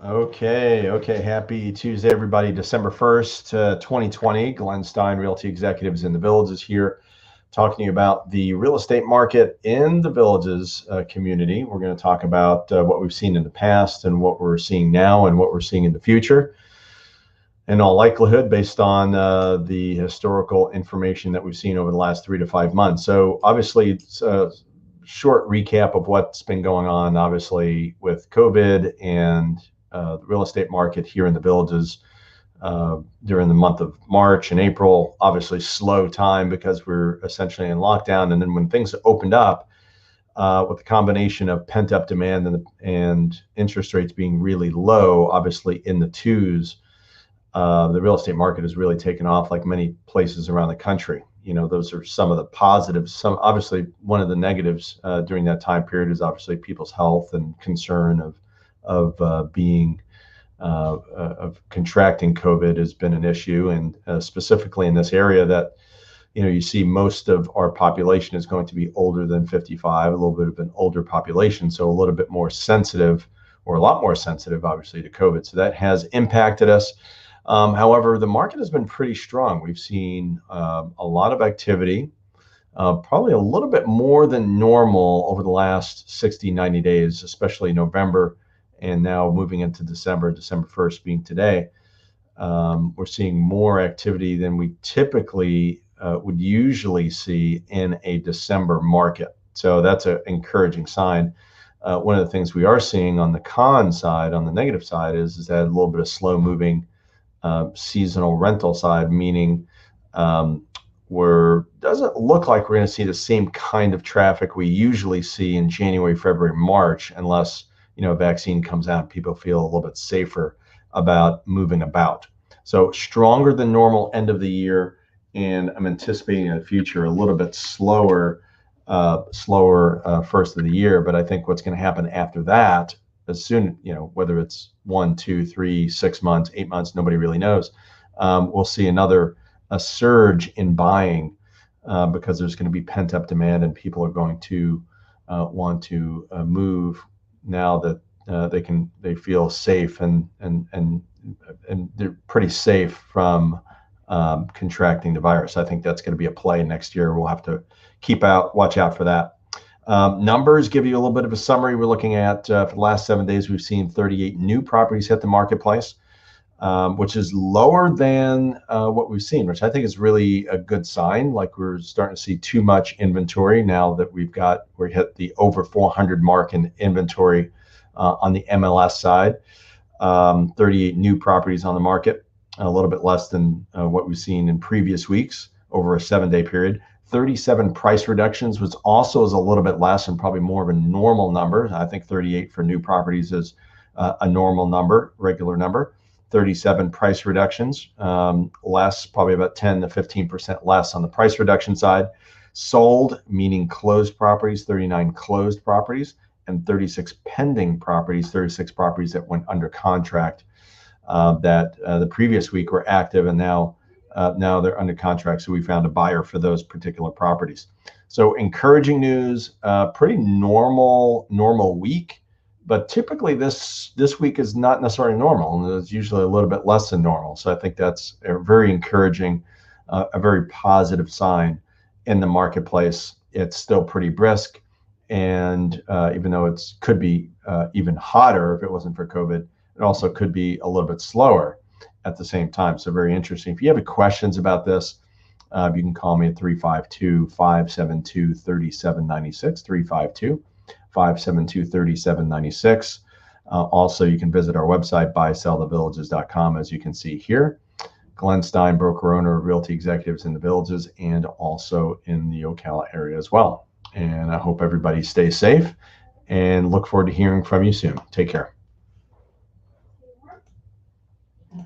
Okay. Happy Tuesday, everybody. December 1st, 2020. Glenn Stein, Realty Executives in the Villages here, talking about the real estate market in the Villages community. We're going to talk about what we've seen in the past and what we're seeing now and what we're seeing in the future. In all likelihood, based on the historical information that we've seen over the last 3 to 5 months. So obviously, it's a short recap of what's been going on, obviously, with COVID and the real estate market here in the Villages during the month of March and April. Obviously, slow time because we're essentially in lockdown. And then when things opened up, with the combination of pent up demand and interest rates being really low, obviously in the twos, the real estate market has really taken off like many places around the country. Those are some of the positives. Some obviously one of the negatives during that time period is obviously people's health and concern of being of contracting COVID has been an issue, and specifically in this area that you see most of our population is going to be older than 55, a little bit of an older population, so a little bit more sensitive, or a lot more sensitive, obviously, to COVID. So that has impacted us. However, the market has been pretty strong. We've seen a lot of activity, probably a little bit more than normal over the last 60, 90 days, especially November, and now moving into December 1st being today. We're seeing more activity than we typically would usually see in a December market. So that's an encouraging sign. One of the things we are seeing on the con side, on the negative side, is that a little bit of slow moving seasonal rental side, meaning doesn't look like we're going to see the same kind of traffic we usually see in January, February, March, unless a vaccine comes out and people feel a little bit safer about moving about. So stronger than normal end of the year, and I'm anticipating in the future a little bit slower first of the year. But I think what's going to happen after that, as soon, whether it's 1, 2, 3, 6 months, 8 months, nobody really knows. We'll see a surge in buying because there's going to be pent up demand, and people are going to want to move now that they feel safe and they're pretty safe from contracting the virus. I think that's going to be a play next year. We'll have to watch out for that. Numbers give you a little bit of a summary. We're looking at for the last 7 days, we've seen 38 new properties hit the marketplace, which is lower than what we've seen, which I think is really a good sign. Like, we're starting to see too much inventory now that we hit the over 400 mark in inventory on the MLS side. 38 new properties on the market, a little bit less than what we've seen in previous weeks over a 7-day period. 37 price reductions, which also is a little bit less and probably more of a normal number. I think 38 for new properties is a normal number, regular number. 37 price reductions, less, probably about 10 to 15% less on the price reduction side. Sold, meaning closed properties, 39 closed properties, and 36 pending properties, 36 properties that went under contract that the previous week were active, and now they're under contract. So we found a buyer for those particular properties. So encouraging news, pretty normal week. But typically this week is not necessarily normal. It's usually a little bit less than normal. So I think that's a very encouraging, a very positive sign in the marketplace. It's still pretty brisk. And even though it could be even hotter if it wasn't for COVID, it also could be a little bit slower at the same time. So very interesting. If you have any questions about this, you can call me at 352-572-3796, 352-572-3796. Also, you can visit our website, buysellthevillages.com, as you can see here. Glenn Stein, broker owner of Realty Executives in the Villages and also in the Ocala area as well. And I hope everybody stays safe and look forward to hearing from you soon. Take care.